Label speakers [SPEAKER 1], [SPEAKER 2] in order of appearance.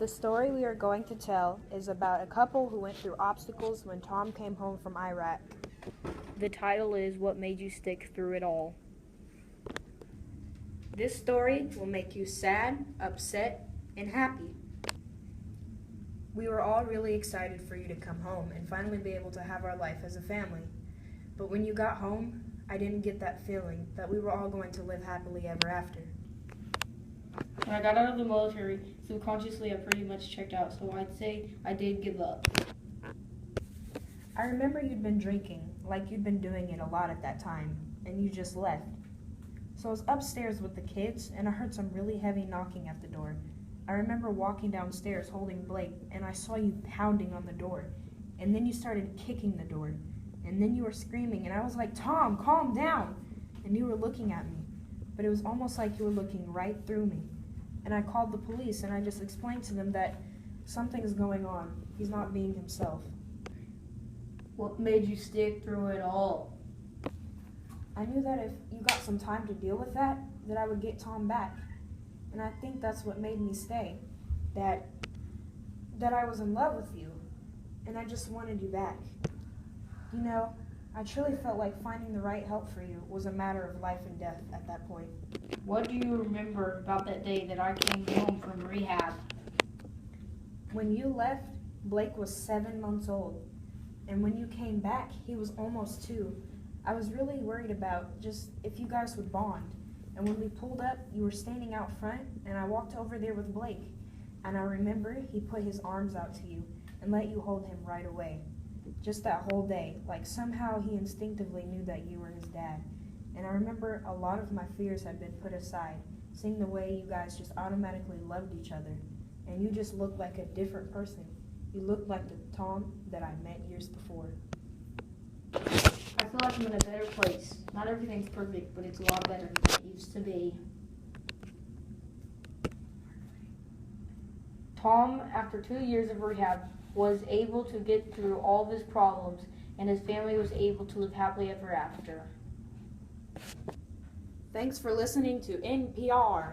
[SPEAKER 1] The story we are going to tell is about a couple who went through obstacles when Tom came home from Iraq.
[SPEAKER 2] The title is What Made You Stick Through It All.
[SPEAKER 1] This story will make you sad, upset, and happy. We were all really excited for you to come home and finally be able to have our life as a family. But when you got home, I didn't get that feeling that we were all going to live happily ever after.
[SPEAKER 3] When I got out of the military, subconsciously I pretty much checked out, so I'd say I did give up.
[SPEAKER 1] I remember you'd been drinking, like you'd been doing it a lot at that time, and you just left. So I was upstairs with the kids, and I heard some really heavy knocking at the door. I remember walking downstairs holding Blake, and I saw you pounding on the door, and then you started kicking the door, and then you were screaming, and I was like, "Tom, calm down," and you were looking at me, but it was almost like you were looking right through me. And I called the police, and I just explained to them that something's going on. He's not being himself.
[SPEAKER 3] What made you stick through it all?
[SPEAKER 1] I knew that if you got some time to deal with that I would get Tom back. And I think that's what made me stay. That I was in love with you, and I just wanted you back. You know, I truly felt like finding the right help for you was a matter of life and death at that point.
[SPEAKER 3] What do you remember about that day that I came home from rehab?
[SPEAKER 1] When you left, Blake was 7 months old. And when you came back, he was almost 2. I was really worried about just if you guys would bond. And when we pulled up, you were standing out front, and I walked over there with Blake. And I remember he put his arms out to you and let you hold him right away. Just that whole day, like somehow he instinctively knew that you were his dad. And I remember a lot of my fears had been put aside, seeing the way you guys just automatically loved each other. And you just looked like a different person. You looked like the Tom that I met years before.
[SPEAKER 3] I feel like I'm in a better place. Not everything's perfect, but it's a lot better than it used to be. Tom, after 2 years of rehab, was able to get through all of his problems, and his family was able to live happily ever after.
[SPEAKER 1] Thanks for listening to NPR.